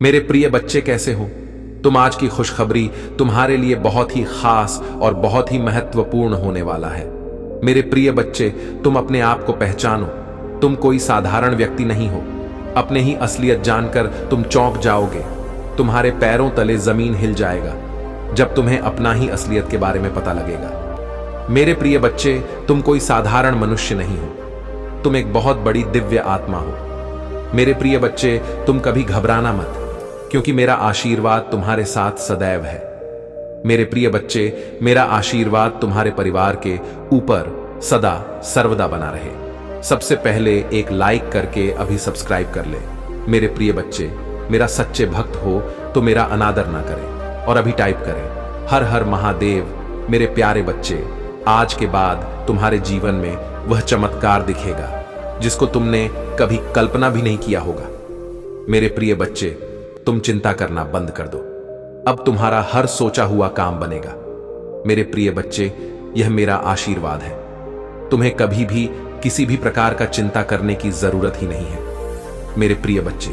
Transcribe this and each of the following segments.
मेरे प्रिय बच्चे, कैसे हो तुम? आज की खुशखबरी तुम्हारे लिए बहुत ही खास और बहुत ही महत्वपूर्ण होने वाला है। मेरे प्रिय बच्चे, तुम अपने आप को पहचानो। तुम कोई साधारण व्यक्ति नहीं हो। अपने ही असलियत जानकर तुम चौंक जाओगे। तुम्हारे पैरों तले जमीन हिल जाएगा जब तुम्हें अपना ही असलियत के बारे में पता लगेगा। मेरे प्रिय बच्चे, तुम कोई साधारण मनुष्य नहीं हो। तुम एक बहुत बड़ी दिव्य आत्मा हो। मेरे प्रिय बच्चे, तुम कभी घबराना मत, क्योंकि मेरा आशीर्वाद तुम्हारे साथ सदैव है। मेरे प्रिय बच्चे, मेरा आशीर्वाद तुम्हारे परिवार के ऊपर सदा सर्वदा बना रहे। सबसे पहले एक लाइक करके अभी सब्सक्राइब कर ले। मेरे प्रिय बच्चे, मेरा सच्चे भक्त हो तो मेरा अनादर ना करें और अभी टाइप करें हर हर महादेव। मेरे प्यारे बच्चे, आज के बाद तुम्हारे जीवन में वह चमत्कार दिखेगा जिसको तुमने कभी कल्पना भी नहीं किया होगा। मेरे प्रिय बच्चे, तुम चिंता करना बंद कर दो। अब तुम्हारा हर सोचा हुआ काम बनेगा। मेरे प्रिय बच्चे, यह मेरा आशीर्वाद है। तुम्हें कभी भी किसी भी प्रकार का चिंता करने की जरूरत ही नहीं है। मेरे प्रिय बच्चे,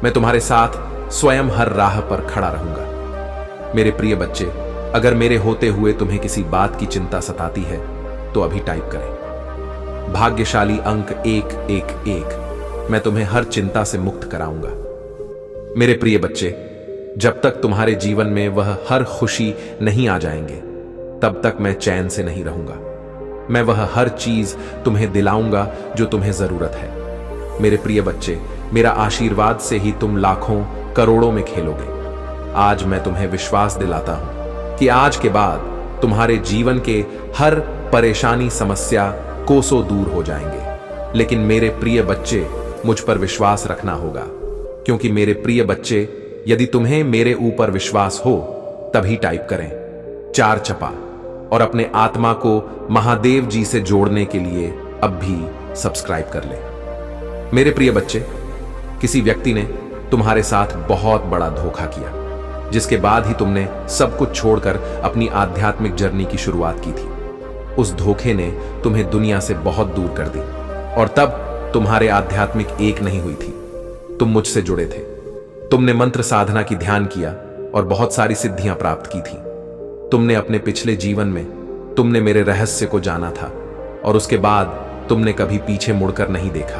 मैं तुम्हारे साथ स्वयं हर राह पर खड़ा रहूंगा। मेरे प्रिय बच्चे, अगर मेरे होते हुए तुम्हें किसी बात की चिंता सताती है तो अभी टाइप करें भाग्यशाली अंक 111। मैं तुम्हें हर चिंता से मुक्त कराऊंगा। मेरे प्रिय बच्चे, जब तक तुम्हारे जीवन में वह हर खुशी नहीं आ जाएंगे तब तक मैं चैन से नहीं रहूंगा। मैं वह हर चीज तुम्हें दिलाऊंगा जो तुम्हें जरूरत है। मेरे प्रिय बच्चे, मेरा आशीर्वाद से ही तुम लाखों करोड़ों में खेलोगे। आज मैं तुम्हें विश्वास दिलाता हूं कि आज के बाद तुम्हारे जीवन के हर परेशानी समस्या कोसों दूर हो जाएंगे। लेकिन मेरे प्रिय बच्चे, मुझ पर विश्वास रखना होगा, क्योंकि मेरे प्रिय बच्चे, यदि तुम्हें मेरे ऊपर विश्वास हो तभी टाइप करें 4 चपा और अपने आत्मा को महादेव जी से जोड़ने के लिए अब भी सब्सक्राइब कर ले। मेरे प्रिय बच्चे, किसी व्यक्ति ने तुम्हारे साथ बहुत बड़ा धोखा किया, जिसके बाद ही तुमने सब कुछ छोड़कर अपनी आध्यात्मिक जर्नी की शुरुआत की थी। उस धोखे ने तुम्हें दुनिया से बहुत दूर कर दी और तब तुम्हारे आध्यात्मिक एक नहीं हुई थी। तुम मुझसे जुड़े थे। तुमने मंत्र साधना की ध्यान किया और बहुत सारी सिद्धियां प्राप्त की थी। तुमने अपने पिछले जीवन में तुमने मेरे रहस्य को जाना था और उसके बाद तुमने कभी पीछे मुड़कर नहीं देखा।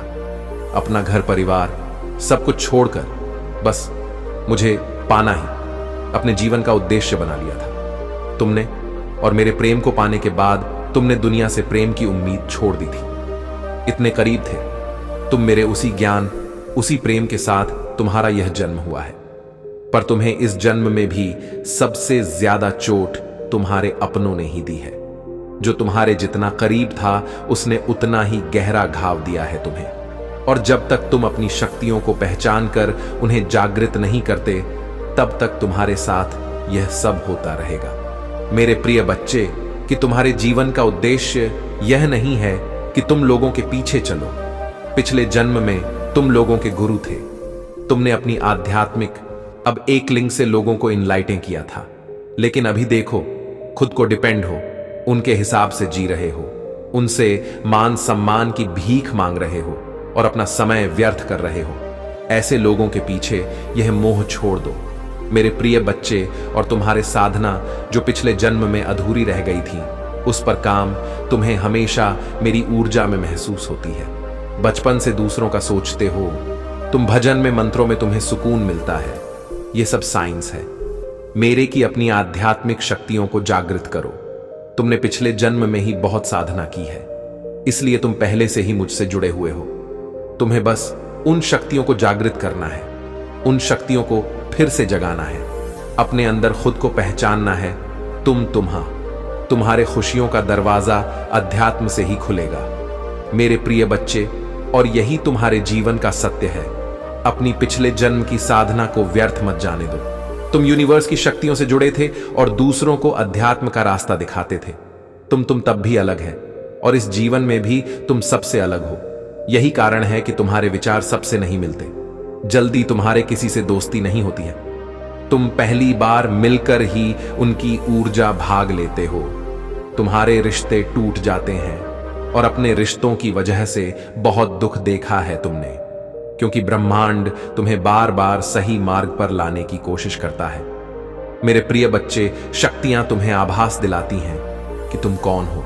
अपना घर परिवार सब कुछ छोड़कर बस मुझे पाना ही अपने जीवन का उद्देश्य बना लिया था तुमने। और मेरे प्रेम को पाने के बाद तुमने दुनिया से प्रेम की उम्मीद छोड़ दी थी। इतने करीब थे तुम मेरे उसी ज्ञान, उसी प्रेम के साथ तुम्हारा यह जन्म हुआ है। पर तुम्हें इस जन्म में भी सबसे ज्यादा चोट तुम्हारे अपनों ने ही दी है। जो तुम्हारे जितना करीब था उसने उतना ही गहरा घाव दिया है तुम्हें। और जब तक तुम अपनी शक्तियों को पहचान कर उन्हें जागृत नहीं करते तब तक तुम्हारे साथ यह सब होता रहेगा। मेरे प्रिय बच्चे, कि तुम्हारे जीवन का उद्देश्य यह नहीं है कि तुम लोगों के पीछे चलो। पिछले जन्म में तुम लोगों के गुरु थे। तुमने अपनी आध्यात्मिक अब एक लिंग से लोगों को इनलाइटें किया था, लेकिन अभी देखो, खुद को डिपेंड हो, उनके हिसाब से जी रहे हो, उनसे मान सम्मान की भीख मांग रहे हो और अपना समय व्यर्थ कर रहे हो। ऐसे लोगों के पीछे यह मोह छोड़ दो मेरे प्रिय बच्चे। और तुम्हारे साधना जो पिछले जन्म में अधूरी रह गई थी, उस पर काम तुम्हें हमेशा मेरी ऊर्जा में महसूस होती है। बचपन से दूसरों का सोचते हो तुम। भजन में, मंत्रों में तुम्हें सुकून मिलता है। यह सब साइंस है मेरे की अपनी आध्यात्मिक शक्तियों को जागृत करो। तुमने पिछले जन्म में ही बहुत साधना की है, इसलिए तुम पहले से ही मुझसे जुड़े हुए हो। तुम्हें बस उन शक्तियों को जागृत करना है, उन शक्तियों को फिर से जगाना है। अपने अंदर खुद को पहचानना है। तुम्हारे खुशियों का दरवाजा अध्यात्म से ही खुलेगा मेरे प्रिय बच्चे। और यही तुम्हारे जीवन का सत्य है। अपनी पिछले जन्म की साधना को व्यर्थ मत जाने दो। तुम यूनिवर्स की शक्तियों से जुड़े थे और दूसरों को अध्यात्म का रास्ता दिखाते थे। तुम तब भी अलग है और इस जीवन में भी तुम सबसे अलग हो। यही कारण है कि तुम्हारे विचार सबसे नहीं मिलते। जल्दी तुम्हारे किसी से दोस्ती नहीं होती है। तुम पहली बार मिलकर ही उनकी ऊर्जा भाग लेते हो। तुम्हारे रिश्ते टूट जाते हैं और अपने रिश्तों की वजह से बहुत दुख देखा है तुमने। क्योंकि ब्रह्मांड तुम्हें बार बार सही मार्ग पर लाने की कोशिश करता है। मेरे प्रिय बच्चे, शक्तियां तुम्हें आभास दिलाती हैं कि तुम कौन हो।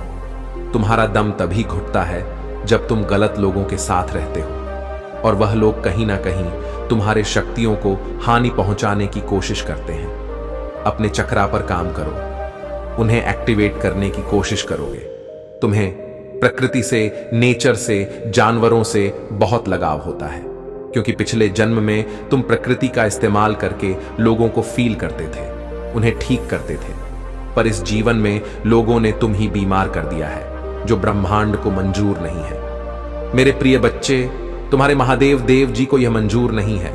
तुम्हारा दम तभी घुटता है जब तुम गलत लोगों के साथ रहते हो, और वह लोग कहीं ना कहीं तुम्हारे शक्तियों को हानि पहुंचाने की कोशिश करते हैं। अपने चक्रा पर काम करो, उन्हें एक्टिवेट करने की कोशिश करोगे। तुम्हें प्रकृति से, नेचर से, जानवरों से बहुत लगाव होता है, क्योंकि पिछले जन्म में तुम प्रकृति का इस्तेमाल करके लोगों को फील करते थे, उन्हें ठीक करते थे। पर इस जीवन में लोगों ने तुम ही बीमार कर दिया है, जो ब्रह्मांड को मंजूर नहीं है। मेरे प्रिय बच्चे, तुम्हारे महादेव देव जी को यह मंजूर नहीं है,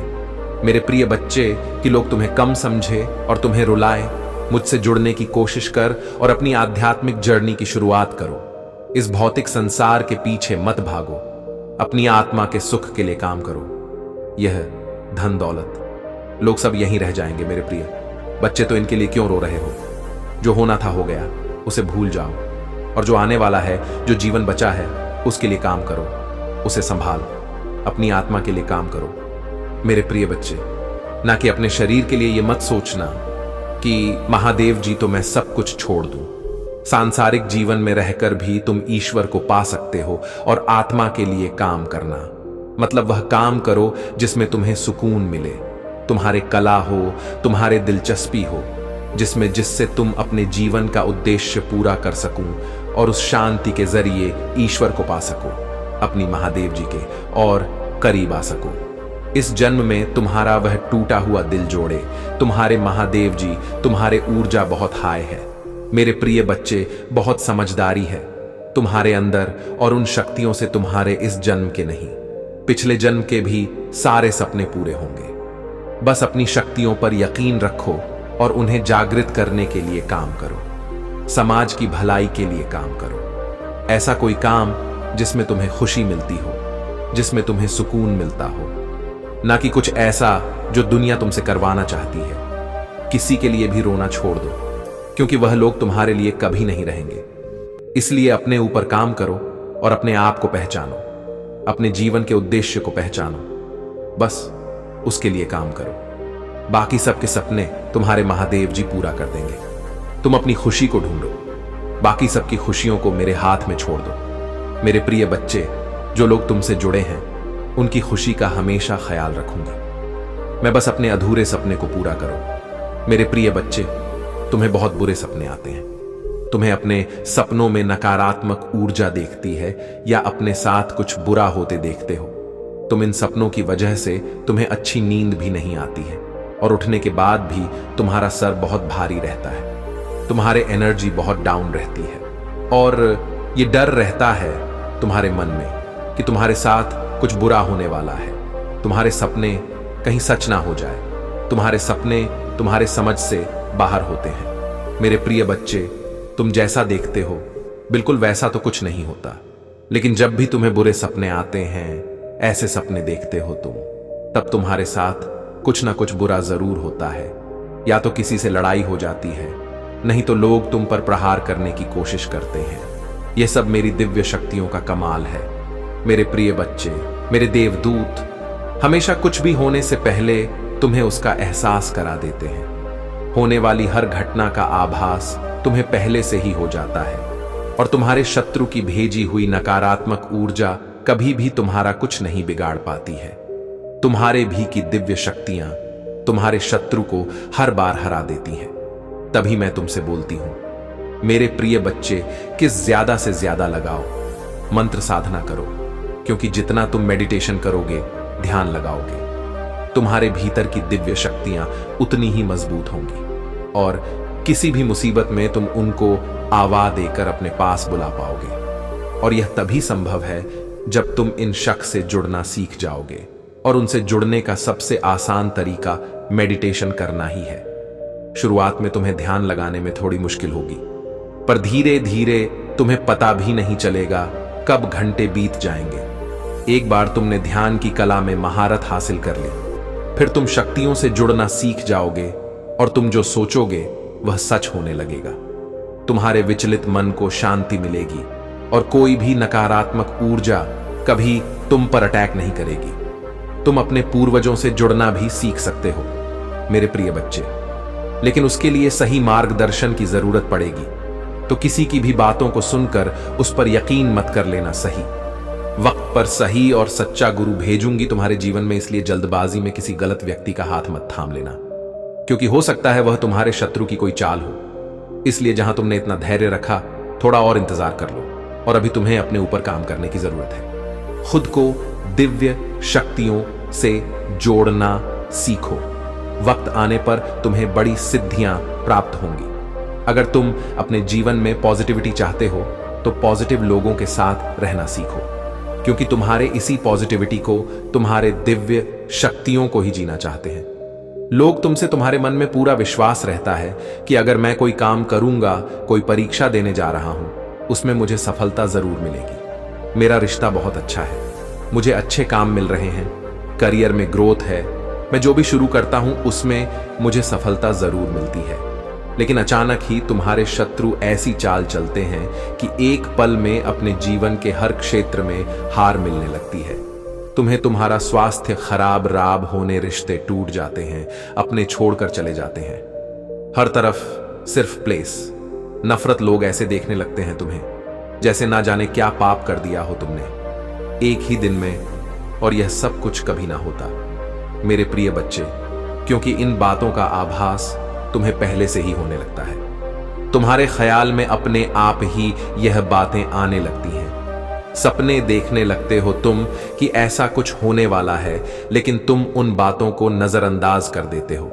मेरे प्रिय बच्चे, कि लोग तुम्हें कम समझे और तुम्हें रुलाए। मुझसे जुड़ने की कोशिश कर और अपनी आध्यात्मिक जर्नी की शुरुआत करो। इस भौतिक संसार के पीछे मत भागो, अपनी आत्मा के सुख के लिए काम करो। यह धन दौलत, लोग सब यहीं रह जाएंगे मेरे प्रिय बच्चे, तो इनके लिए क्यों रो रहे हो? जो होना था हो गया, उसे भूल जाओ, और जो आने वाला है, जो जीवन बचा है, उसके लिए काम करो, उसे संभाल, अपनी आत्मा के लिए काम करो मेरे प्रिय बच्चे। ना कि अपने शरीर के लिए यह मत सोचना कि महादेव जी तो मैं सब कुछ छोड़ दूं। सांसारिक जीवन में रहकर भी तुम ईश्वर को पा सकते हो, और आत्मा के लिए काम करना मतलब वह काम करो जिसमें तुम्हें सुकून मिले, तुम्हारे कला हो, तुम्हारे दिलचस्पी हो, जिससे तुम अपने जीवन का उद्देश्य पूरा कर सकूं और उस शांति के जरिए ईश्वर को पा सको, अपनी महादेव जी के और करीब आ सको। इस जन्म में तुम्हारा वह टूटा हुआ दिल जोड़े तुम्हारे महादेव जी। तुम्हारे ऊर्जा बहुत हाई है मेरे प्रिय बच्चे, बहुत समझदारी है तुम्हारे अंदर, और उन शक्तियों से तुम्हारे इस जन्म के नहीं, पिछले जन्म के भी सारे सपने पूरे होंगे। बस अपनी शक्तियों पर यकीन रखो और उन्हें जागृत करने के लिए काम करो। समाज की भलाई के लिए काम करो। ऐसा कोई काम जिसमें तुम्हें खुशी मिलती हो, जिसमें तुम्हें सुकून मिलता हो, ना कि कुछ ऐसा जो दुनिया तुमसे करवाना चाहती है। किसी के लिए भी रोना छोड़ दो, क्योंकि वह लोग तुम्हारे लिए कभी नहीं रहेंगे। इसलिए अपने ऊपर काम करो और अपने आप को पहचानो, अपने जीवन के उद्देश्य को पहचानो, बस उसके लिए काम करो। बाकी सबके सपने तुम्हारे महादेव जी पूरा कर देंगे। तुम अपनी खुशी को ढूंढो, बाकी सबकी खुशियों को मेरे हाथ में छोड़ दो। मेरे प्रिय बच्चे, जो लोग तुमसे जुड़े हैं उनकी खुशी का हमेशा ख्याल रखूंगी मैं। बस अपने अधूरे सपने को पूरा करो मेरे प्रिय बच्चे। तुम्हें बहुत बुरे सपने आते हैं, तुम्हें अपने सपनों में नकारात्मक ऊर्जा देखती है या अपने साथ कुछ बुरा होते देखते हो। तुम इन सपनों की वजह से तुम्हें अच्छी नींद भी नहीं आती है, और उठने के बाद भी तुम्हारा सर बहुत भारी रहता है, तुम्हारे एनर्जी बहुत डाउन रहती है, और ये डर रहता है तुम्हारे मन में कि तुम्हारे साथ कुछ बुरा होने वाला है। तुम्हारे सपने कहीं सच ना हो जाए। तुम्हारे सपने तुम्हारे समझ से बाहर होते हैं मेरे प्रिय बच्चे। तुम जैसा देखते हो बिल्कुल वैसा तो कुछ नहीं होता, लेकिन जब भी तुम्हें बुरे सपने आते हैं, ऐसे सपने देखते हो तुम, तब तुम्हारे साथ कुछ ना कुछ बुरा जरूर होता है। या तो किसी से लड़ाई हो जाती है, नहीं तो लोग तुम पर प्रहार करने की कोशिश करते हैं। यह सब मेरी दिव्य शक्तियों का कमाल है मेरे प्रिय बच्चे। मेरे देवदूत हमेशा कुछ भी होने से पहले तुम्हें उसका एहसास करा देते हैं। होने वाली हर घटना का आभास तुम्हें पहले से ही हो जाता है, और तुम्हारे शत्रु की भेजी हुई नकारात्मक ऊर्जा कभी भी तुम्हारा कुछ नहीं बिगाड़ पाती है। तुम्हारे भी की दिव्य शक्तियां तुम्हारे शत्रु को हर बार हरा देती हैं। तभी मैं तुमसे बोलती हूं मेरे प्रिय बच्चे कि ज्यादा से ज्यादा लगाओ, मंत्र साधना करो, क्योंकि जितना तुम मेडिटेशन करोगे, ध्यान लगाओगे, तुम्हारे भीतर की दिव्य शक्तियां उतनी ही मजबूत होंगी, और किसी भी मुसीबत में तुम उनको आवाज देकर अपने पास बुला पाओगे। और यह तभी संभव है जब तुम इन शक्ति से जुड़ना सीख जाओगे, और उनसे जुड़ने का सबसे आसान तरीका मेडिटेशन करना ही है। शुरुआत में तुम्हें ध्यान लगाने में थोड़ी मुश्किल होगी, पर धीरे धीरे तुम्हें पता भी नहीं चलेगा कब घंटे बीत जाएंगे। एक बार तुमने ध्यान की कला में महारत हासिल कर ली, फिर तुम शक्तियों से जुड़ना सीख जाओगे, और तुम जो सोचोगे वह सच होने लगेगा। तुम्हारे विचलित मन को शांति मिलेगी, और कोई भी नकारात्मक ऊर्जा कभी तुम पर अटैक नहीं करेगी। तुम अपने पूर्वजों से जुड़ना भी सीख सकते हो मेरे प्रिय बच्चे। लेकिन उसके लिए सही मार्गदर्शन की जरूरत पड़ेगी। तो किसी की भी बातों को सुनकर उस पर यकीन मत कर लेना। सही वक्त पर सही और सच्चा गुरु भेजूंगी तुम्हारे जीवन में, इसलिए जल्दबाजी में किसी गलत व्यक्ति का हाथ मत थाम लेना, क्योंकि हो सकता है वह तुम्हारे शत्रु की कोई चाल हो। इसलिए जहां तुमने इतना धैर्य रखा, थोड़ा और इंतजार कर लो, और अभी तुम्हें अपने ऊपर काम करने की जरूरत है। खुद को दिव्य शक्तियों से जोड़ना सीखो। वक्त आने पर तुम्हें बड़ी सिद्धियां प्राप्त होंगी। अगर तुम अपने जीवन में पॉजिटिविटी चाहते हो तो पॉजिटिव लोगों के साथ रहना सीखो, क्योंकि तुम्हारे इसी पॉजिटिविटी को, तुम्हारे दिव्य शक्तियों को ही जीना चाहते हैं। लोग तुमसे, तुम्हारे मन में पूरा विश्वास रहता है कि अगर मैं कोई काम करूंगा, कोई परीक्षा देने जा रहा हूं, उसमें मुझे सफलता जरूर मिलेगी। मेरा रिश्ता बहुत अच्छा है, मुझे अच्छे काम मिल रहे हैं, करियर में ग्रोथ है, मैं जो भी शुरू करता हूं उसमें मुझे सफलता जरूर मिलती है। लेकिन अचानक ही तुम्हारे शत्रु ऐसी चाल चलते हैं कि एक पल में अपने जीवन के हर क्षेत्र में हार मिलने लगती है। तुम्हें तुम्हारा स्वास्थ्य खराब राब होने, रिश्ते टूट जाते हैं, अपने छोड़कर चले जाते हैं। हर तरफ सिर्फ प्लेस, नफरत। लोग ऐसे देखने लगते हैं तुम्हें जैसे ना जाने क्या पाप कर दिया हो तुमने एक ही दिन में, और यह सब कुछ कभी ना होता मेरे प्रिय बच्चे, क्योंकि इन बातों का आभास तुम्हें पहले से ही होने लगता है। तुम्हारे ख्याल में अपने आप ही यह बातें आने लगती हैं। सपने देखने लगते हो तुम कि ऐसा कुछ होने वाला है, लेकिन तुम उन बातों को नजरअंदाज कर देते हो।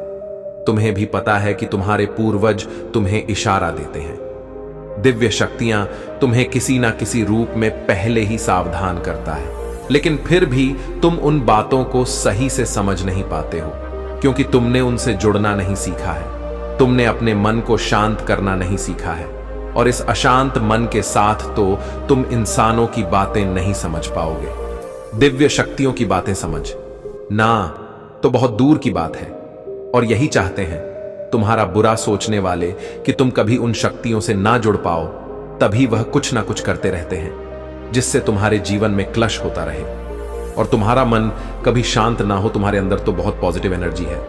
तुम्हें भी पता है कि तुम्हारे पूर्वज तुम्हें इशारा देते हैं। दिव्य शक्तियां तुम्हें किसी ना किसी रूप में पहले ही सावधान करता है, लेकिन फिर भी तुम उन बातों को सही से समझ नहीं पाते हो, क्योंकि तुमने उनसे जुड़ना नहीं सीखा है। तुमने अपने मन को शांत करना नहीं सीखा है, और इस अशांत मन के साथ तो तुम इंसानों की बातें नहीं समझ पाओगे। दिव्य शक्तियों की बातें समझ ना तो बहुत दूर की बात है। और यही चाहते हैं तुम्हारा बुरा सोचने वाले कि तुम कभी उन शक्तियों से ना जुड़ पाओ, तभी वह कुछ ना कुछ करते रहते हैं जिससे तुम्हारे जीवन में क्लश होता रहे और तुम्हारा मन कभी शांत ना हो। तुम्हारे अंदर तो बहुत पॉजिटिव एनर्जी है,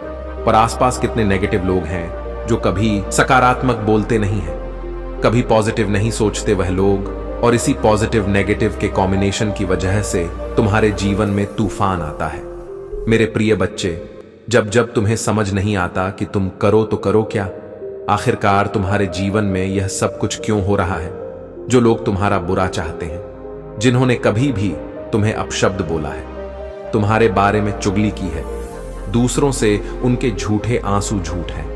पर आसपास कितने नेगेटिव लोग हैं जो कभी सकारात्मक बोलते नहीं हैं, कभी पॉजिटिव नहीं सोचते वह लोग, और इसी पॉजिटिव नेगेटिव के कॉम्बिनेशन की वजह से तुम्हारे जीवन में तूफान आता है। मेरे प्रिय बच्चे, जब जब तुम्हें समझ नहीं आता कि तुम करो तो करो क्या, आखिरकार तुम्हारे जीवन में यह सब कुछ क्यों हो रहा है। जो लोग तुम्हारा बुरा चाहते हैं, जिन्होंने कभी भी तुम्हें अपशब्द बोला है, तुम्हारे बारे में चुगली की है, दूसरों से उनके झूठे आंसू झूठ हैं,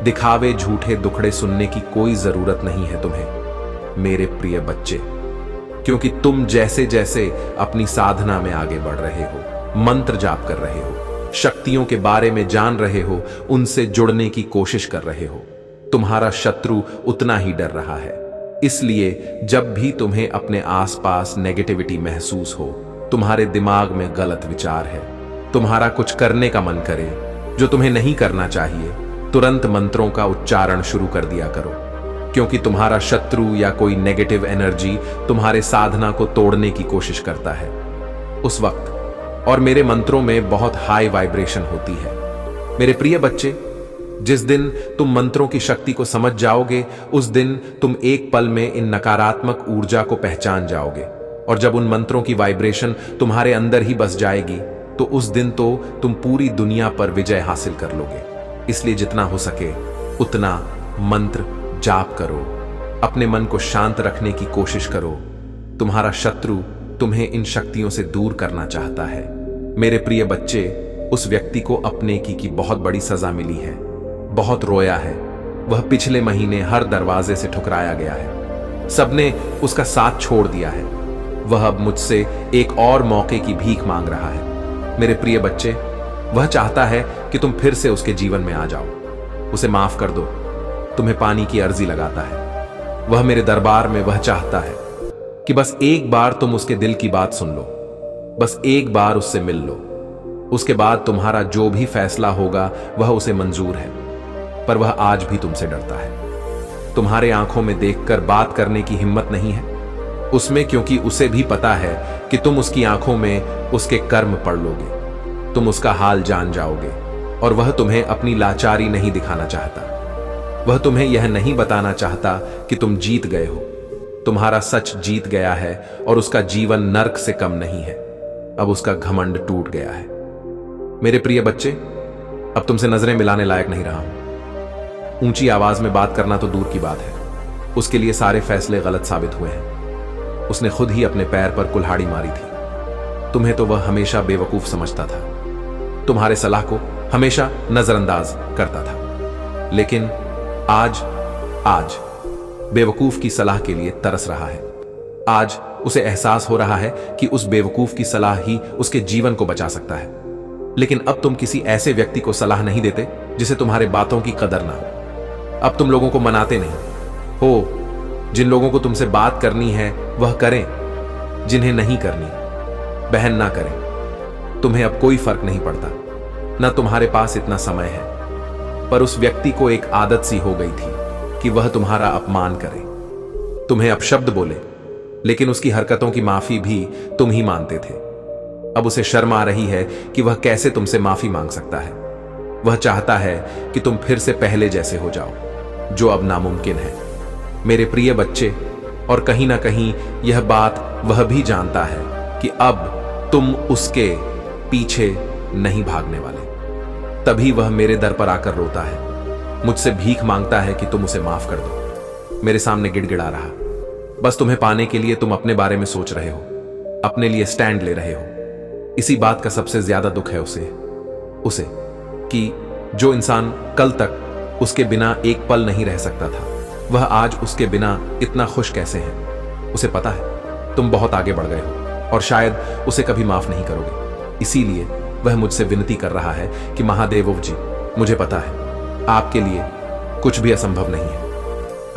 दिखावे झूठे दुखड़े सुनने की कोई जरूरत नहीं है तुम्हें मेरे प्रिय बच्चे, क्योंकि तुम जैसे जैसे अपनी साधना में आगे बढ़ रहे हो, मंत्र जाप कर रहे हो, शक्तियों के बारे में जान रहे हो, उनसे जुड़ने की कोशिश कर रहे हो, तुम्हारा शत्रु उतना ही डर रहा है। इसलिए जब भी तुम्हें अपने आसपास नेगेटिविटी महसूस हो, तुम्हारे दिमाग में गलत विचार है, तुम्हारा कुछ करने का मन करे जो तुम्हें नहीं करना चाहिए, तुरंत मंत्रों का उच्चारण शुरू कर दिया करो, क्योंकि तुम्हारा शत्रु या कोई नेगेटिव एनर्जी तुम्हारे साधना को तोड़ने की कोशिश करता है उस वक्त। और मेरे मंत्रों में बहुत हाई वाइब्रेशन होती है। मेरे प्रिय बच्चे, जिस दिन तुम मंत्रों की शक्ति को समझ जाओगे, उस दिन तुम एक पल में इन नकारात्मक ऊर्जा को पहचान जाओगे, और जब उन मंत्रों की वाइब्रेशन तुम्हारे अंदर ही बस जाएगी, तो उस दिन तो तुम पूरी दुनिया पर विजय हासिल कर लोगे। इसलिए जितना हो सके उतना मंत्र जाप करो, अपने मन को शांत रखने की कोशिश करो। तुम्हारा शत्रु तुम्हें इन शक्तियों से दूर करना चाहता है। मेरे प्रिय बच्चे, उस व्यक्ति को अपने की बहुत बड़ी सजा मिली है, बहुत रोया है। वह पिछले महीने हर दरवाजे से ठुकराया गया है, सबने उसका साथ छोड़ दिया है। वह अब मुझसे एक और मौके की भीख मांग रहा है। मेरे प्रिय बच्चे, वह चाहता है कि तुम फिर से उसके जीवन में आ जाओ, उसे माफ कर दो। तुम्हें पानी की अर्जी लगाता है। वह मेरे दरबार में वह चाहता है कि बस एक बार तुम उसके दिल की बात सुन लो, बस एक बार उससे मिल लो। उसके बाद तुम्हारा जो भी फैसला होगा वह उसे मंजूर है, पर वह आज भी तुमसे डरता है। तुम्हारे आंखों में देखकर बात करने की हिम्मत नहीं है उसमें, क्योंकि उसे भी पता है कि तुम उसकी आंखों में उसके कर्म पढ़ लोगे। तुम उसका हाल जान जाओगे और वह तुम्हें अपनी लाचारी नहीं दिखाना चाहता। वह तुम्हें यह नहीं बताना चाहता कि तुम जीत गए हो। तुम्हारा सच जीत गया है और उसका जीवन नर्क से कम नहीं है। अब उसका घमंड टूट गया है। मेरे प्रिय बच्चे, अब तुमसे नजरें मिलाने लायक नहीं रहा हूं। ऊंची आवाज में बात करना तो दूर की बात है, उसके लिए सारे फैसले गलत साबित हुए हैं। उसने खुद ही अपने पैर पर कुल्हाड़ी मारी थी। तुम्हें तो वह हमेशा बेवकूफ समझता था, तुम्हारे सलाह को हमेशा नजरअंदाज करता था। लेकिन आज बेवकूफ की सलाह के लिए तरस रहा है। आज उसे एहसास हो रहा है कि उस बेवकूफ की सलाह ही उसके जीवन को बचा सकता है। लेकिन अब तुम किसी ऐसे व्यक्ति को सलाह नहीं देते जिसे तुम्हारे बातों की कदर ना हो। अब तुम लोगों को मनाते नहीं हो। जिन लोगों को तुमसे बात करनी है वह करें, जिन्हें नहीं करनी बहन ना करें। तुम्हें अब कोई फर्क नहीं पड़ता, न तुम्हारे पास इतना समय है। पर उस व्यक्ति को एक आदत सी हो गई थी कि वह तुम्हारा अपमान करे, तुम्हें अपशब्द बोले, लेकिन उसकी हरकतों की माफी भी तुम ही मानते थे। अब उसे शर्म आ रही है कि वह कैसे तुमसे माफी मांग सकता है। वह चाहता है कि तुम फिर से पहले जैसे हो जाओ, जो अब नामुमकिन है। मेरे प्रिय बच्चे, और कहीं ना कहीं यह बात वह भी जानता है कि अब तुम उसके पीछे नहीं भागने वाले। तभी वह मेरे दर पर आकर रोता है, मुझसे भीख मांगता है कि तुम उसे माफ कर दो। मेरे सामने गिड़गिड़ा रहा। बस तुम्हें पाने के लिए तुम अपने बारे में सोच रहे हो, अपने लिए स्टैंड ले रहे हो। इसी बात का सबसे ज्यादा दुख है उसे कि जो इंसान कल तक उसके बिना एक पल नहीं रह सकता था, वह आज उसके बिना इतना खुश कैसे है। उसे पता है तुम बहुत आगे बढ़ गए हो और शायद उसे कभी माफ नहीं करोगे। इसीलिए वह मुझसे विनती कर रहा है कि महादेव जी, मुझे पता है आपके लिए कुछ भी असंभव नहीं है।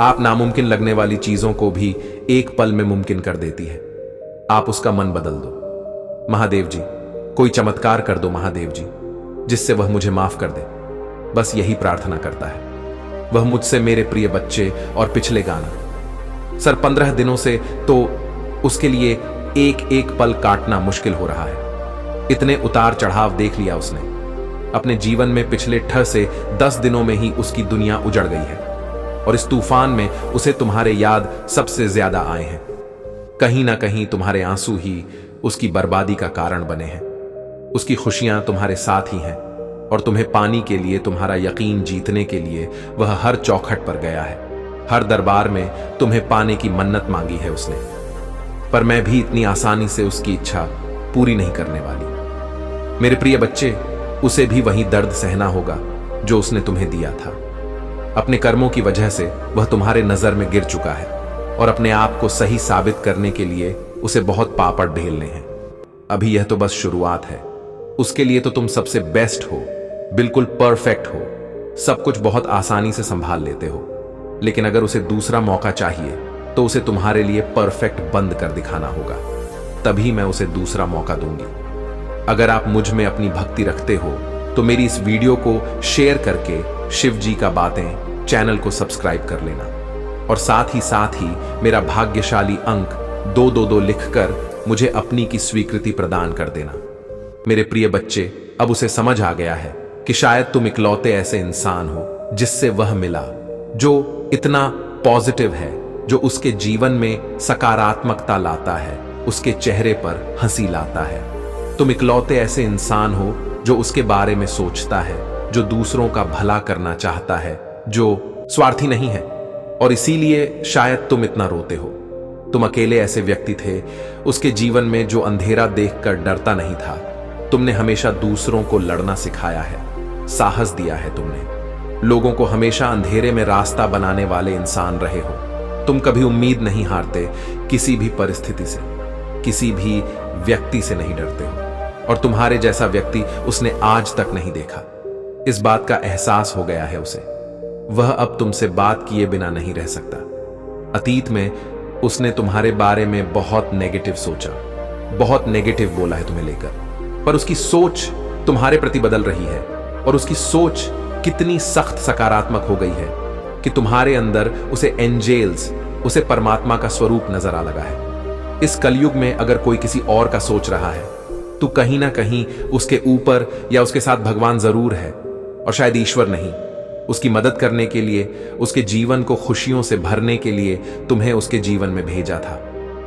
आप नामुमकिन लगने वाली चीजों को भी एक पल में मुमकिन कर देती है। आप उसका मन बदल दो महादेव जी, कोई चमत्कार कर दो महादेव जी, जिससे वह मुझे माफ कर दे। बस यही प्रार्थना करता है वह मुझसे, मेरे प्रिय बच्चे। और पिछले गाना सर 15 दिनों से तो उसके लिए एक एक पल काटना मुश्किल हो रहा है। इतने उतार चढ़ाव देख लिया उसने अपने जीवन में। पिछले 8 से 10 दिनों में ही उसकी दुनिया उजड़ गई है और इस तूफान में उसे तुम्हारे याद सबसे ज्यादा आए हैं। कहीं ना कहीं तुम्हारे आंसू ही उसकी बर्बादी का कारण बने हैं। उसकी खुशियां तुम्हारे साथ ही हैं और तुम्हें पाने के लिए, तुम्हारा यकीन जीतने के लिए वह हर चौखट पर गया है। हर दरबार में तुम्हें पाने की मन्नत मांगी है उसने। पर मैं भी इतनी आसानी से उसकी इच्छा पूरी नहीं करने वाली। मेरे प्रिय बच्चे, उसे भी वही दर्द सहना होगा जो उसने तुम्हें दिया था। अपने कर्मों की वजह से वह तुम्हारे नजर में गिर चुका है और अपने आप को सही साबित करने के लिए उसे बहुत पापड़ ढेलने हैं। अभी यह तो बस शुरुआत है। उसके लिए तो तुम सबसे बेस्ट हो, बिल्कुल परफेक्ट हो, सब कुछ बहुत आसानी से संभाल लेते हो। लेकिन अगर उसे दूसरा मौका चाहिए तो उसे तुम्हारे लिए परफेक्ट बंद कर दिखाना होगा, तभी मैं उसे दूसरा मौका दूंगी। अगर आप मुझ में अपनी भक्ति रखते हो तो मेरी इस वीडियो को शेयर करके शिव जी का बातें चैनल को सब्सक्राइब कर लेना और साथ ही मेरा भाग्यशाली अंक 222 लिखकर मुझे अपनी की स्वीकृति प्रदान कर देना। मेरे प्रिय बच्चे, अब उसे समझ आ गया है कि शायद तुम इकलौते ऐसे इंसान हो जिससे वह मिला, जो इतना पॉजिटिव है, जो उसके जीवन में सकारात्मकता लाता है, उसके चेहरे पर हंसी लाता है। तुम इकलौते ऐसे इंसान हो जो उसके बारे में सोचता है, जो दूसरों का भला करना चाहता है, जो स्वार्थी नहीं है। और इसीलिए शायद तुम इतना रोते हो। तुम अकेले ऐसे व्यक्ति थे उसके जीवन में जो अंधेरा देखकर डरता नहीं था। तुमने हमेशा दूसरों को लड़ना सिखाया है, साहस दिया है। तुमने लोगों को हमेशा अंधेरे में रास्ता बनाने वाले इंसान रहे हो। तुम कभी उम्मीद नहीं हारते, किसी भी परिस्थिति से, किसी भी व्यक्ति से नहीं डरते हो। और तुम्हारे जैसा व्यक्ति उसने आज तक नहीं देखा। इस बात का एहसास हो गया है उसे। वह अब तुमसे बात किए बिना नहीं रह सकता। अतीत में उसने तुम्हारे बारे में बहुत नेगेटिव सोचा, बहुत नेगेटिव बोला है तुम्हें लेकर, पर उसकी सोच तुम्हारे प्रति बदल रही है और उसकी सोच कितनी सख्त सकारात्मक हो गई है कि तुम्हारे अंदर उसे एंजेल्स, उसे परमात्मा का स्वरूप नजर आ लगा है। इस कलयुग में अगर कोई किसी और का सोच रहा है तू कहीं ना कहीं उसके ऊपर या उसके साथ भगवान जरूर है, और शायद ईश्वर नहीं। उसकी मदद करने के लिए, उसके जीवन को खुशियों से भरने के लिए तुम्हें उसके जीवन में भेजा था।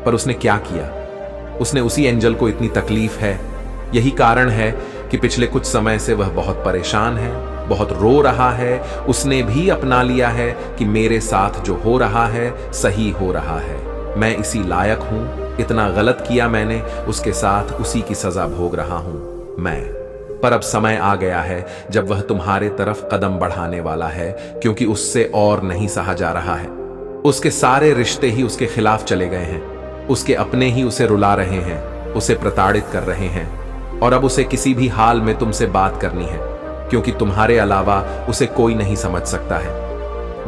पर उसने क्या किया? उसने उसी एंजल को इतनी तकलीफ है। यही कारण है कि पिछले कुछ समय से वह बहुत परेशान है, बहुत रो रहा है। उसने भी अपना लिया है कि मेरे साथ जो हो रहा है सही हो रहा है, मैं इसी लायक हूं, इतना गलत किया मैंने उसके साथ, उसी की सजा भोग रहा हूं मैं। पर अब समय आ गया है जब वह तुम्हारे तरफ कदम बढ़ाने वाला है, क्योंकि उससे और नहीं सहा जा रहा है। उसके सारे रिश्ते ही उसके खिलाफ चले गए हैं, उसके अपने ही उसे रुला रहे हैं, उसे प्रताड़ित कर रहे हैं, और अब उसे किसी भी हाल में तुमसे बात करनी है, क्योंकि तुम्हारे अलावा उसे कोई नहीं समझ सकता है।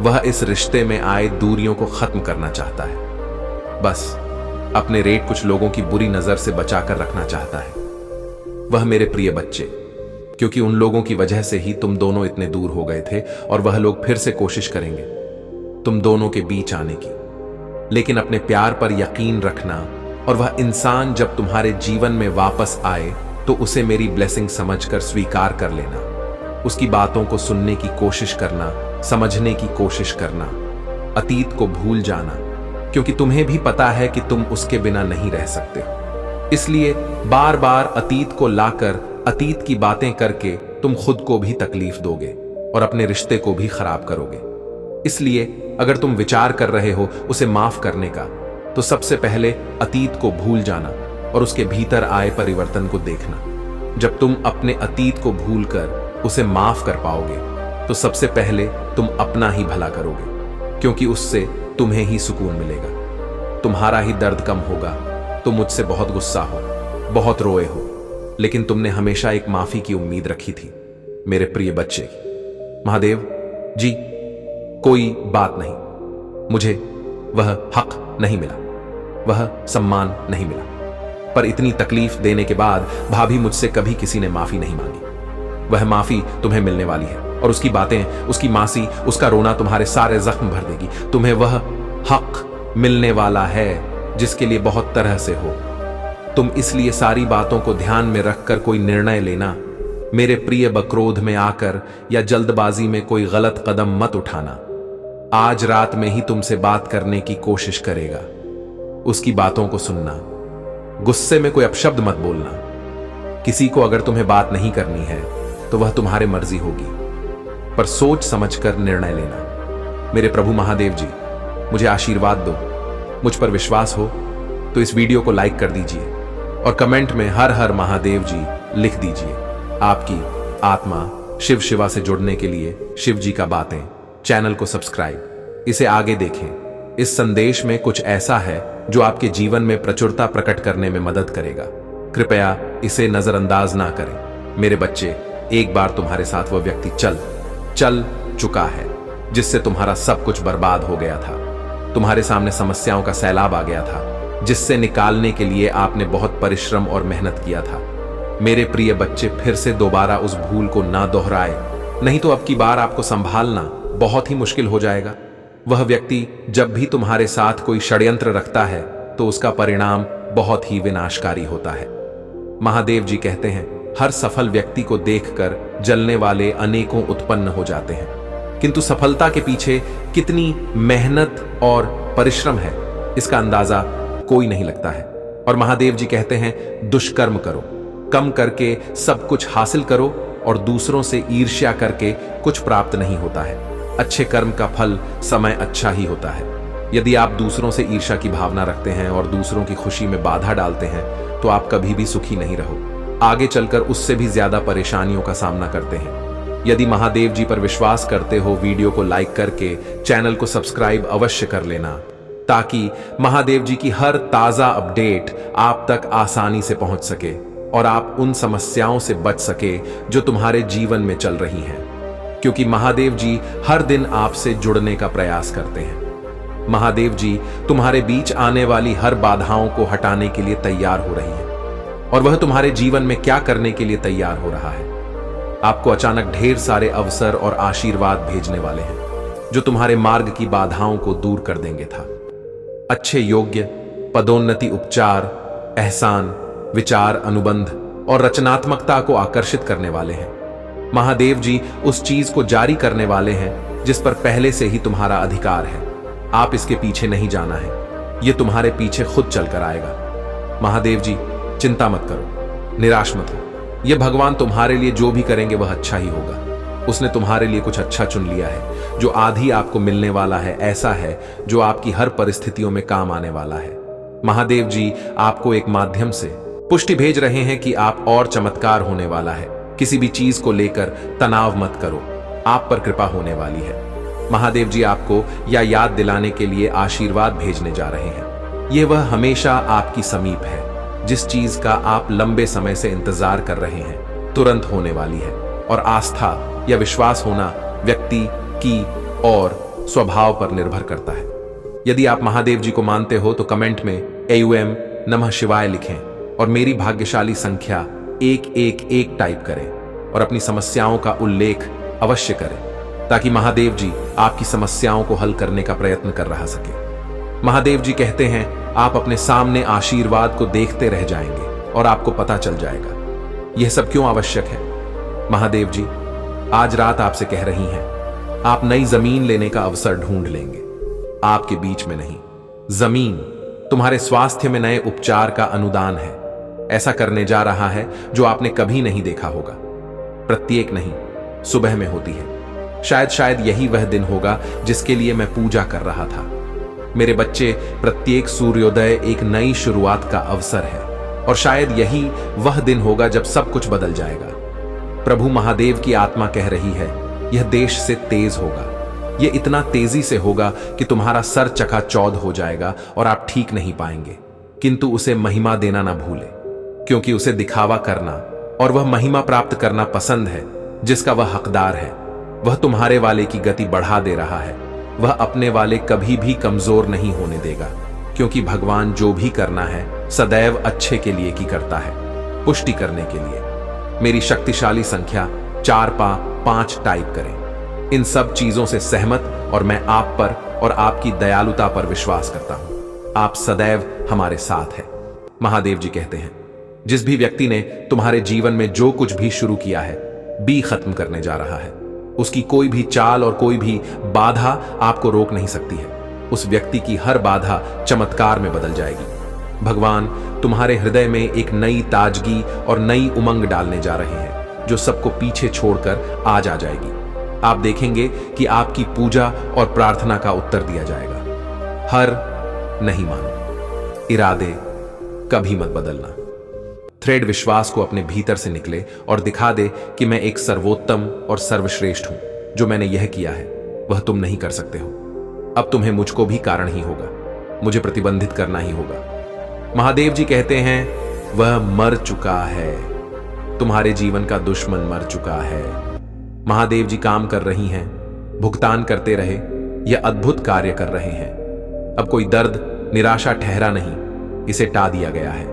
वह इस रिश्ते में आए दूरियों को खत्म करना चाहता है, बस अपने रेट कुछ लोगों की बुरी नजर से बचाकर रखना चाहता है। वह मेरे प्रिय बच्चे, क्योंकि उन लोगों की वजह से ही तुम दोनों इतने दूर हो गए थे, और वह लोग फिर से कोशिश करेंगे तुम दोनों के बीच आने की। लेकिन अपने प्यार पर यकीन रखना, और वह इंसान जब तुम्हारे जीवन में वापस आए तो उसे मेरी ब्लेसिंग समझकर स्वीकार कर लेना। उसकी बातों को सुनने की कोशिश करना, समझने की कोशिश करना, अतीत को भूल जाना, क्योंकि तुम्हें भी पता है कि तुम उसके बिना नहीं रह सकते। इसलिए बार बार अतीत को लाकर, अतीत की बातें करके तुम खुद को भी तकलीफ दोगे और अपने रिश्ते को भी खराब करोगे। इसलिए अगर तुम विचार कर रहे हो उसे माफ करने का, तो सबसे पहले अतीत को भूल जाना और उसके भीतर आए परिवर्तन को देखना। जब तुम अपने अतीत को भूलकर उसे माफ कर पाओगे, तो सबसे पहले तुम अपना ही भला करोगे, क्योंकि उससे तुम्हें ही सुकून मिलेगा। तुम्हारा ही दर्द कम होगा। तुम मुझसे बहुत गुस्सा हो, बहुत रोए हो, लेकिन तुमने हमेशा एक माफी की उम्मीद रखी थी मेरे प्रिय बच्चे। महादेव जी, कोई बात नहीं, मुझे वह हक नहीं मिला, वह सम्मान नहीं मिला, पर इतनी तकलीफ देने के बाद भाभी मुझसे कभी किसी ने माफी नहीं मांगी। वह माफी तुम्हें मिलने वाली है, और उसकी बातें, उसकी मासी, उसका रोना तुम्हारे सारे जख्म भर देगी। तुम्हें वह हक मिलने वाला है जिसके लिए बहुत तरह से हो। तुम इसलिए सारी बातों को ध्यान में रखकर कोई निर्णय लेना। मेरे प्रिय बक्रोध में आकर या जल्दबाजी में कोई गलत कदम मत उठाना। आज रात में ही तुमसे बात करने की कोशिश करेगा, उसकी बातों को सुनना, गुस्से में कोई अपशब्द मत बोलना। किसी को अगर तुम्हें बात नहीं करनी है तो वह तुम्हारे मर्जी होगी, पर सोच समझकर निर्णय लेना। मेरे प्रभु महादेव जी, मुझे आशीर्वाद दो। मुझ पर विश्वास हो तो इस वीडियो को लाइक कर दीजिए और कमेंट में हर हर महादेव जी लिख दीजिए। आपकी आत्मा शिव शिवा से जुड़ने के लिए शिव जी का बातें चैनल को सब्सक्राइब, इसे आगे देखें। इस संदेश में कुछ ऐसा है जो आपके जीवन में प्रचुरता प्रकट करने में मदद करेगा। कृपया इसे नजरअंदाज ना करें। मेरे बच्चे, एक बार तुम्हारे साथ वह व्यक्ति चल चुका है जिससे तुम्हारा सब कुछ बर्बाद हो गया था। तुम्हारे सामने समस्याओं का सैलाब आ गया था, जिससे निकालने के लिए आपने बहुत परिश्रम और मेहनत किया था। मेरे प्रिय बच्चे, फिर से दोबारा उस भूल को ना दोहराए, नहीं तो अब की बार आपको संभालना बहुत ही मुश्किल हो जाएगा। वह व्यक्ति जब भी तुम्हारे साथ कोई षड्यंत्र रखता है तो उसका परिणाम बहुत ही विनाशकारी होता है। महादेव जी कहते हैं, हर सफल व्यक्ति को देखकर जलने वाले अनेकों उत्पन्न हो जाते हैं, किंतु सफलता के पीछे कितनी मेहनत और परिश्रम है इसका अंदाजा कोई नहीं लगता है। और महादेव जी कहते हैं, दुष्कर्म करो, कम करके सब कुछ हासिल करो, और दूसरों से ईर्ष्या करके कुछ प्राप्त नहीं होता है। अच्छे कर्म का फल समय अच्छा ही होता है। यदि आप दूसरों से ईर्ष्या की भावना रखते हैं और दूसरों की खुशी में बाधा डालते हैं तो आप कभी भी सुखी नहीं रहो, आगे चलकर उससे भी ज्यादा परेशानियों का सामना करते हैं। यदि महादेव जी पर विश्वास करते हो, वीडियो को लाइक करके चैनल को सब्सक्राइब अवश्य कर लेना, ताकि महादेव जी की हर ताजा अपडेट आप तक आसानी से पहुंच सके और आप उन समस्याओं से बच सके जो तुम्हारे जीवन में चल रही हैं, क्योंकि महादेव जी हर दिन आपसे जुड़ने का प्रयास करते हैं। महादेव जी तुम्हारे बीच आने वाली हर बाधाओं को हटाने के लिए तैयार हो रही है, और वह तुम्हारे जीवन में क्या करने के लिए तैयार हो रहा है। आपको अचानक ढेर सारे अवसर और आशीर्वाद भेजने वाले हैं जो तुम्हारे मार्ग की बाधाओं को दूर कर देंगे था। अच्छे योग्य, पदोन्नति, उपचार, एहसान, विचार, अनुबंध, और रचनात्मकता को आकर्षित करने वाले हैं। महादेव जी उस चीज को जारी करने वाले हैं जिस पर पहले से ही तुम्हारा अधिकार है। आप इसके पीछे नहीं जाना है, यह तुम्हारे पीछे खुद चलकर आएगा। महादेव जी चिंता मत करो, निराश मत हो। यह भगवान तुम्हारे लिए जो भी करेंगे वह अच्छा ही होगा। उसने तुम्हारे लिए कुछ अच्छा चुन लिया है। जो आधी आपको मिलने वाला है ऐसा है जो आपकी हर परिस्थितियों में काम आने वाला है। महादेव जी आपको एक माध्यम से पुष्टि भेज रहे हैं कि आप और चमत्कार होने वाला है। किसी भी चीज को लेकर तनाव मत करो, आप पर कृपा होने वाली है। महादेव जी आपको यह याद दिलाने के लिए आशीर्वाद भेजने जा रहे हैं। यह वह हमेशा आपकी समीप है। जिस चीज का आप लंबे समय से इंतजार कर रहे हैं तुरंत होने वाली है। और आस्था या विश्वास होना व्यक्ति की और स्वभाव पर निर्भर करता है। यदि आप महादेव जी को मानते हो तो कमेंट में AUM नमः शिवाय लिखें और मेरी भाग्यशाली संख्या 111 टाइप करें और अपनी समस्याओं का उल्लेख अवश्य करें ताकि महादेव जी आपकी समस्याओं को हल करने का प्रयत्न कर रहा सके। महादेव जी कहते हैं आप अपने सामने आशीर्वाद को देखते रह जाएंगे और आपको पता चल जाएगा। यह सब क्यों आवश्यक है? महादेव जी आज रात आपसे कह रही हैं आप नई जमीन लेने का अवसर ढूंढ लेंगे। आपके बीच में नहीं, जमीन तुम्हारे स्वास्थ्य में नए उपचार का अनुदान है। ऐसा करने जा रहा है जो आपने कभी नहीं देखा होगा। प्रत्येक नहीं, सुबह में होती है। शायद यही वह दिन होगा जिसके लिए मैं पूजा कर रहा था। मेरे बच्चे, प्रत्येक सूर्योदय एक नई शुरुआत का अवसर है और शायद यही वह दिन होगा जब सब कुछ बदल जाएगा। प्रभु महादेव की आत्मा कह रही है यह देश से तेज होगा। यह इतना तेजी से होगा कि तुम्हारा सर चकाचौंध हो जाएगा और आप ठीक नहीं पाएंगे। किंतु उसे महिमा देना ना भूले, क्योंकि उसे दिखावा करना और वह महिमा प्राप्त करना पसंद है जिसका वह हकदार है। वह तुम्हारे वाले की गति बढ़ा दे रहा है। वह अपने वाले कभी भी कमजोर नहीं होने देगा, क्योंकि भगवान जो भी करना है सदैव अच्छे के लिए की करता है, पुष्टि करने के लिए। मेरी शक्तिशाली संख्या 4-5 टाइप करें। इन सब चीजों से सहमत और मैं आप पर और आपकी दयालुता पर विश्वास करता हूं। आप सदैव हमारे साथ हैं। महादेव जी कहते हैं जिस भी व्यक्ति ने तुम्हारे जीवन में जो कुछ भी शुरू किया है भी खत्म करने जा रहा है। उसकी कोई भी चाल और कोई भी बाधा आपको रोक नहीं सकती है। उस व्यक्ति की हर बाधा चमत्कार में बदल जाएगी। भगवान तुम्हारे हृदय में एक नई ताजगी और नई उमंग डालने जा रहे हैं जो सबको पीछे छोड़कर आज आ जाएगी। आप देखेंगे कि आपकी पूजा और प्रार्थना का उत्तर दिया जाएगा। हर नहीं मानो, इरादे कभी मत बदलना। थ्रेड विश्वास को अपने भीतर से निकले और दिखा दे कि मैं एक सर्वोत्तम और सर्वश्रेष्ठ हूं। जो मैंने यह किया है वह तुम नहीं कर सकते हो। अब तुम्हें मुझको भी कारण ही होगा, मुझे प्रतिबंधित करना ही होगा। महादेव जी कहते हैं वह मर चुका है। तुम्हारे जीवन का दुश्मन मर चुका है। महादेव जी काम कर रही हैं, भुगतान करते रहे, यह अद्भुत कार्य कर रहे हैं। अब कोई दर्द निराशा ठहरा नहीं, इसे टा दिया गया है,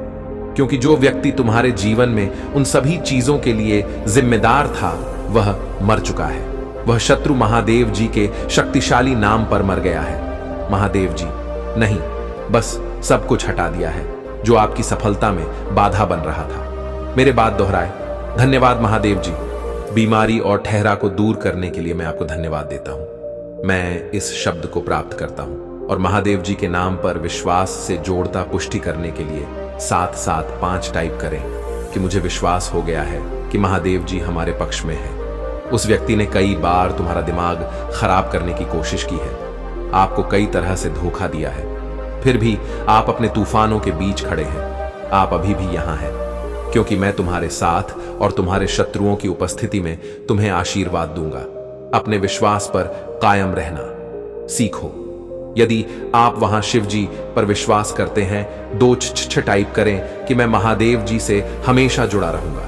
क्योंकि जो व्यक्ति तुम्हारे जीवन में उन सभी चीजों के लिए जिम्मेदार था वह मर चुका है। वह शत्रु महादेव जी के शक्तिशाली नाम पर मर गया है। महादेव जी नहीं, बस सब कुछ हटा दिया है जो आपकी सफलता में बाधा बन रहा था। मेरे बात दोहराए, धन्यवाद महादेव जी। बीमारी और ठहरा को दूर करने के लिए मैं आपको धन्यवाद देता हूं। मैं इस शब्द को प्राप्त करता हूं और महादेव जी के नाम पर विश्वास से जोड़ता पुष्टि करने के लिए 7-7-5 टाइप करें कि मुझे विश्वास हो गया है कि महादेव जी हमारे पक्ष में है। उस व्यक्ति ने कई बार तुम्हारा दिमाग खराब करने की कोशिश की है, आपको कई तरह से धोखा दिया है, फिर भी आप अपने तूफानों के बीच खड़े हैं। आप अभी भी यहां हैं क्योंकि मैं तुम्हारे साथ और तुम्हारे शत्रुओं की उपस्थिति में तुम्हें आशीर्वाद दूंगा। अपने विश्वास पर कायम रहना सीखो। यदि आप वहां शिव जी पर विश्वास करते हैं 2 टाइप करें कि मैं महादेव जी से हमेशा जुड़ा रहूंगा।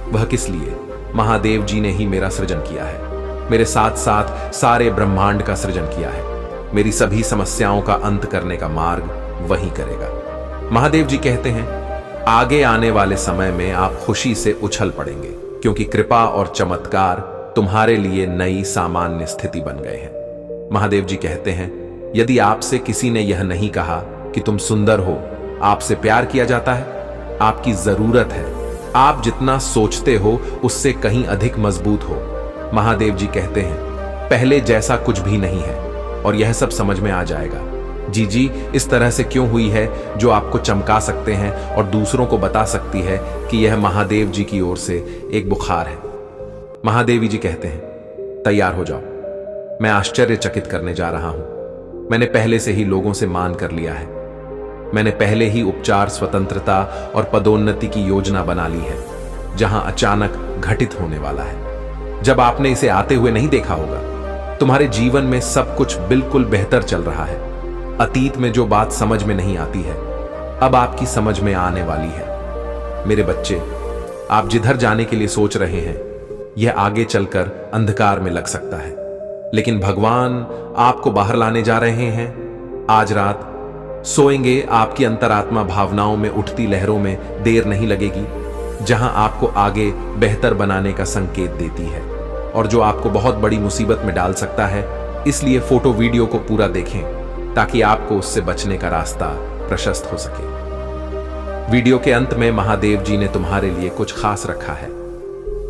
वह किस लिए? महादेव जी ने ही मेरा सृजन किया है, मेरे साथ साथ सारे ब्रह्मांड का सृजन किया है। मेरी सभी समस्याओं का अंत करने का मार्ग वही करेगा। महादेव जी कहते हैं आगे आने वाले समय में आप खुशी से उछल पड़ेंगे, क्योंकि कृपा और चमत्कार तुम्हारे लिए नई सामान्य स्थिति बन गए हैं। महादेव जी कहते हैं यदि आपसे किसी ने यह नहीं कहा कि तुम सुंदर हो, आपसे प्यार किया जाता है, आपकी जरूरत है, आप जितना सोचते हो उससे कहीं अधिक मजबूत हो। महादेव जी कहते हैं, पहले जैसा कुछ भी नहीं है और यह सब समझ में आ जाएगा। जी इस तरह से क्यों हुई है, जो आपको चमका सकते हैं और दूसरों को बता सकती है कि यह महादेव जी की ओर से एक बुखार है। महादेवी जी कहते हैं, तैयार हो जाओ, मैं आश्चर्यचकित करने जा रहा हूं। मैंने पहले से ही लोगों से मान कर लिया है। मैंने पहले ही उपचार स्वतंत्रता और पदोन्नति की योजना बना ली है, जहां अचानक घटित होने वाला है। जब आपने इसे आते हुए नहीं देखा होगा, तुम्हारे जीवन में सब कुछ बिल्कुल बेहतर चल रहा है। अतीत में जो बात समझ में नहीं आती है, अब आपकी समझ में आने वाली है। मेरे बच्चे, आप जिधर जाने के लिए सोच रहे हैं, यह आगे चलकर अंधकार में लग सकता है, लेकिन भगवान आपको बाहर लाने जा रहे हैं। आज रात सोएंगे, आपकी अंतरात्मा भावनाओं में उठती लहरों में देर नहीं लगेगी, जहां आपको आगे बेहतर बनाने का संकेत देती है और जो आपको बहुत बड़ी मुसीबत में डाल सकता है। इसलिए फोटो वीडियो को पूरा देखें ताकि आपको उससे बचने का रास्ता प्रशस्त हो सके। वीडियो के अंत में महादेव जी ने तुम्हारे लिए कुछ खास रखा है।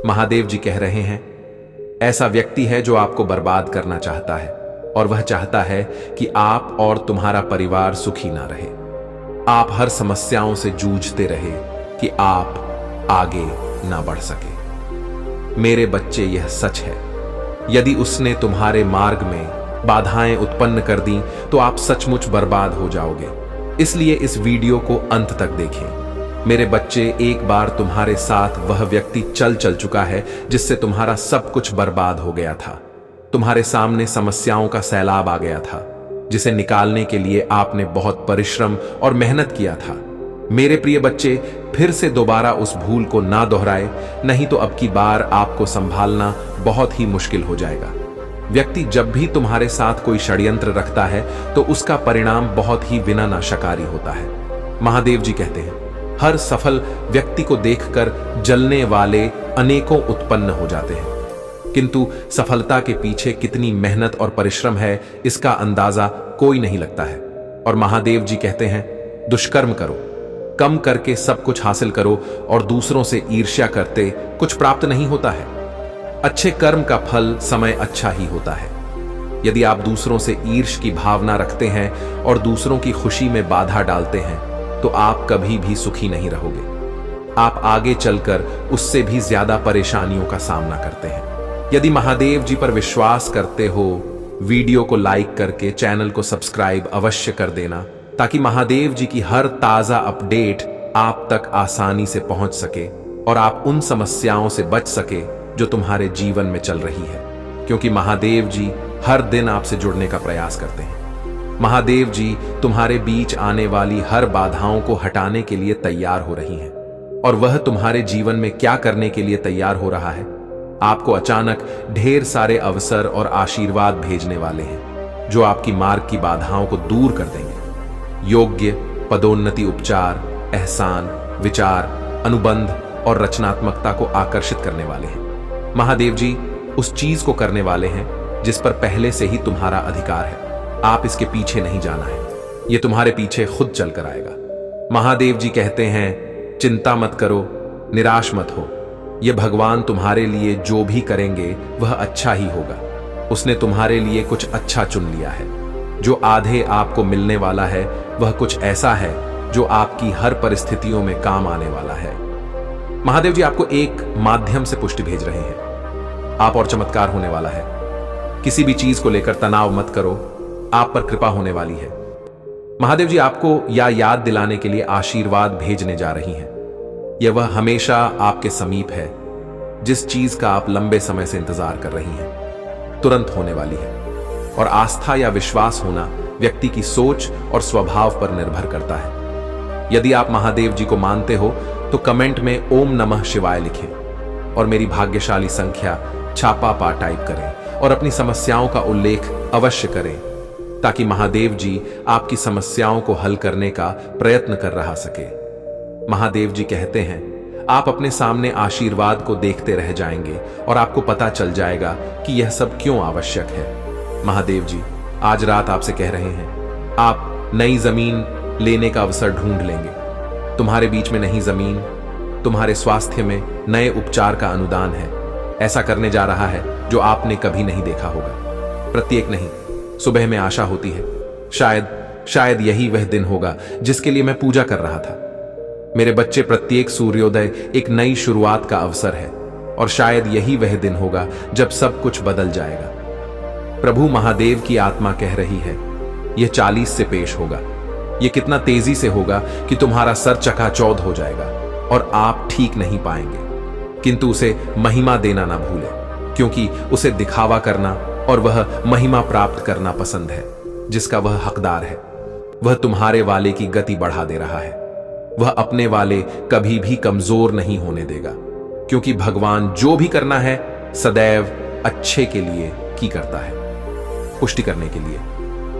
महादेव जी कह रहे हैं, ऐसा व्यक्ति है जो आपको बर्बाद करना चाहता है और वह चाहता है कि आप और तुम्हारा परिवार सुखी ना रहे। आप हर समस्याओं से जूझते रहे कि आप आगे ना बढ़ सके। मेरे बच्चे, यह सच है। यदि उसने तुम्हारे मार्ग में बाधाएं उत्पन्न कर दी तो आप सचमुच बर्बाद हो जाओगे। इसलिए इस वीडियो को अंत तक देखें। मेरे बच्चे, एक बार तुम्हारे साथ वह व्यक्ति चल चुका है जिससे तुम्हारा सब कुछ बर्बाद हो गया था। तुम्हारे सामने समस्याओं का सैलाब आ गया था, जिसे निकालने के लिए आपने बहुत परिश्रम और मेहनत किया था। मेरे प्रिय बच्चे, फिर से दोबारा उस भूल को ना दोहराए, नहीं तो अब की बार आपको संभालना बहुत ही मुश्किल हो जाएगा। व्यक्ति जब भी तुम्हारे साथ कोई षड्यंत्र रखता है तो उसका परिणाम बहुत ही विनाशकारी होता है। महादेव जी कहते हैं, हर सफल व्यक्ति को देखकर जलने वाले अनेकों उत्पन्न हो जाते हैं, किंतु सफलता के पीछे कितनी मेहनत और परिश्रम है, इसका अंदाजा कोई नहीं लगता है। और महादेव जी कहते हैं, दुष्कर्म करो, कम करके सब कुछ हासिल करो और दूसरों से ईर्ष्या करते कुछ प्राप्त नहीं होता है। अच्छे कर्म का फल समय अच्छा ही होता है। यदि आप दूसरों से ईर्ष्या की भावना रखते हैं और दूसरों की खुशी में बाधा डालते हैं तो आप कभी भी सुखी नहीं रहोगे। आप आगे चलकर उससे भी ज्यादा परेशानियों का सामना करते हैं। यदि महादेव जी पर विश्वास करते हो, वीडियो को लाइक करके चैनल को सब्सक्राइब अवश्य कर देना, ताकि महादेव जी की हर ताजा अपडेट आप तक आसानी से पहुंच सके और आप उन समस्याओं से बच सके जो तुम्हारे जीवन में चल रही है, क्योंकि महादेव जी हर दिन आपसे जुड़ने का प्रयास करते हैं। महादेव जी तुम्हारे बीच आने वाली हर बाधाओं को हटाने के लिए तैयार हो रही हैं और वह तुम्हारे जीवन में क्या करने के लिए तैयार हो रहा है, आपको अचानक ढेर सारे अवसर और आशीर्वाद भेजने वाले हैं जो आपकी मार्ग की बाधाओं को दूर कर देंगे। योग्य पदोन्नति, उपचार, एहसान, विचार, अनुबंध और रचनात्मकता को आकर्षित करने वाले हैं। महादेव जी उस चीज को करने वाले हैं जिस पर पहले से ही तुम्हारा अधिकार है। आप इसके पीछे नहीं जाना है, यह तुम्हारे पीछे खुद चलकर आएगा। महादेव जी कहते हैं, चिंता मत करो, निराश मत हो। यह भगवान तुम्हारे लिए जो भी करेंगे वह अच्छा ही होगा। उसने तुम्हारे लिए कुछ अच्छा चुन लिया है। जो आधे आपको मिलने वाला है वह कुछ ऐसा है जो आपकी हर परिस्थितियों में काम आने वाला है। महादेव जी आपको एक माध्यम से पुष्टि भेज रहे हैं। आप और चमत्कार होने वाला है। किसी भी चीज को लेकर तनाव मत करो, आप पर कृपा होने वाली है। महादेव जी आपको याद दिलाने के लिए आशीर्वाद भेजने जा रही हैं। यह वह हमेशा आपके समीप है जिस चीज का आप लंबे समय से इंतजार कर रही हैं, तुरंत होने वाली है। और आस्था या विश्वास होना व्यक्ति की सोच और स्वभाव पर निर्भर करता है। यदि आप महादेव जी को मानते हो तो कमेंट में ओम नमः शिवाय लिखें और मेरी भाग्यशाली संख्या छापा पा टाइप करें और अपनी समस्याओं का उल्लेख अवश्य करें, ताकि महादेव जी आपकी समस्याओं को हल करने का प्रयत्न कर रहा सके। महादेव जी कहते हैं, आप अपने सामने आशीर्वाद को देखते रह जाएंगे और आपको पता चल जाएगा कि यह सब क्यों आवश्यक है। महादेव जी आज रात आपसे कह रहे हैं, आप नई जमीन लेने का अवसर ढूंढ लेंगे। तुम्हारे बीच में नई जमीन तुम्हारे स्वास्थ्य में नए उपचार का अनुदान है। ऐसा करने जा रहा है जो आपने कभी नहीं देखा होगा। प्रत्येक नहीं, सुबह में आशा होती है। शायद यही वह दिन होगा जिसके लिए मैं पूजा कर रहा था। मेरे बच्चे, प्रत्येक सूर्योदय एक नई शुरुआत का अवसर है और शायद यही वह दिन होगा जब सब कुछ बदल जाएगा। प्रभु महादेव की आत्मा कह रही है, यह 40 से पेश होगा। यह कितना तेजी से होगा कि तुम्हारा सर चकाचौंध हो जाएगा और आप ठीक नहीं पाएंगे। किंतु उसे महिमा देना ना भूले, क्योंकि उसे दिखावा करना और वह महिमा प्राप्त करना पसंद है जिसका वह हकदार है। वह तुम्हारे वाले की गति बढ़ा दे रहा है। वह अपने वाले कभी भी कमजोर नहीं होने देगा, क्योंकि भगवान जो भी करना है सदैव अच्छे के लिए की करता है। पुष्टि करने के लिए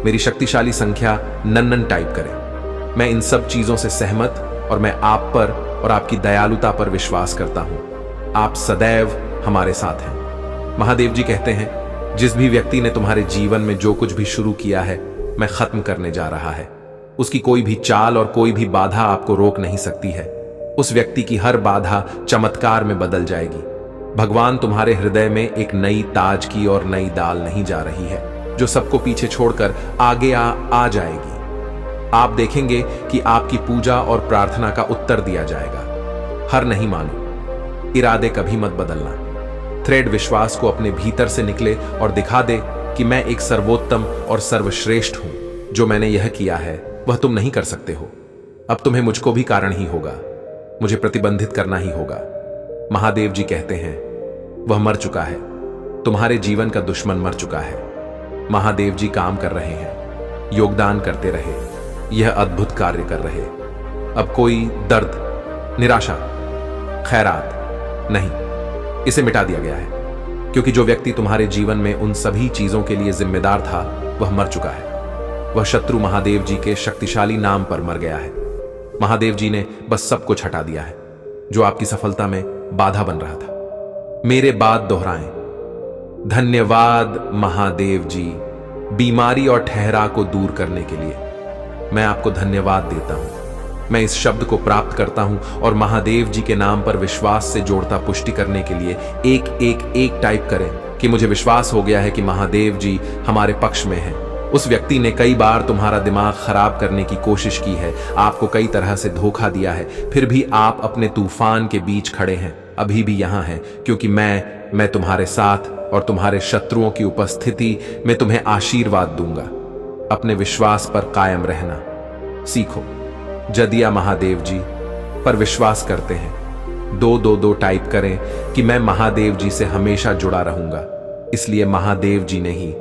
मेरी शक्तिशाली संख्या नन्नन टाइप करें। मैं इन सब चीजों से सहमत और मैं आप पर और आपकी दयालुता पर विश्वास करता हूं। आप सदैव हमारे साथ हैं। महादेव जी कहते हैं, जिस भी व्यक्ति ने तुम्हारे जीवन में जो कुछ भी शुरू किया है मैं खत्म करने जा रहा है। उसकी कोई भी चाल और कोई भी बाधा आपको रोक नहीं सकती है। उस व्यक्ति की हर बाधा चमत्कार में बदल जाएगी। भगवान तुम्हारे हृदय में एक नई ताज की और नई दाल नहीं जा रही है जो सबको पीछे छोड़कर आगे आ जाएगी। आप देखेंगे कि आपकी पूजा और प्रार्थना का उत्तर दिया जाएगा। हर नहीं मानो, इरादे कभी मत बदलना। थ्रेड विश्वास को अपने भीतर से निकले और दिखा दे कि मैं एक सर्वोत्तम और सर्वश्रेष्ठ हूं। जो मैंने यह किया है वह तुम नहीं कर सकते हो। अब तुम्हें मुझको भी कारण ही होगा, मुझे प्रतिबंधित करना ही होगा। महादेव जी कहते हैं, वह मर चुका है। तुम्हारे जीवन का दुश्मन मर चुका है। महादेव जी काम कर रहे हैं, योगदान करते रहे, यह अद्भुत कार्य कर रहे। अब कोई दर्द, निराशा, खैरात नहीं, इसे मिटा दिया गया है, क्योंकि जो व्यक्ति तुम्हारे जीवन में उन सभी चीजों के लिए जिम्मेदार था वह मर चुका है। वह शत्रु महादेव जी के शक्तिशाली नाम पर मर गया है। महादेव जी ने बस सब कुछ हटा दिया है जो आपकी सफलता में बाधा बन रहा था। मेरे बाद दोहराएं, धन्यवाद महादेव जी, बीमारी और ठहरा को दूर करने के लिए। मैं आपको धन्यवाद देता हूं। मैं इस शब्द को प्राप्त करता हूं और महादेव जी के नाम पर विश्वास से जोड़ता पुष्टि करने के लिए एक टाइप करें कि मुझे विश्वास हो गया है कि महादेव जी हमारे पक्ष में हैं। उस व्यक्ति ने कई बार तुम्हारा दिमाग खराब करने की कोशिश की है, आपको कई तरह से धोखा दिया है, फिर भी आप अपने तूफान के बीच खड़े हैं, अभी भी यहां हैं, क्योंकि मैं तुम्हारे साथ और तुम्हारे शत्रुओं की उपस्थिति में तुम्हें आशीर्वाद दूंगा। अपने विश्वास पर कायम रहना सीखो। जदिया महादेव जी पर विश्वास करते हैं। 222 टाइप करें कि मैं महादेव जी से हमेशा जुड़ा रहूंगा। इसलिए महादेव जी ने ही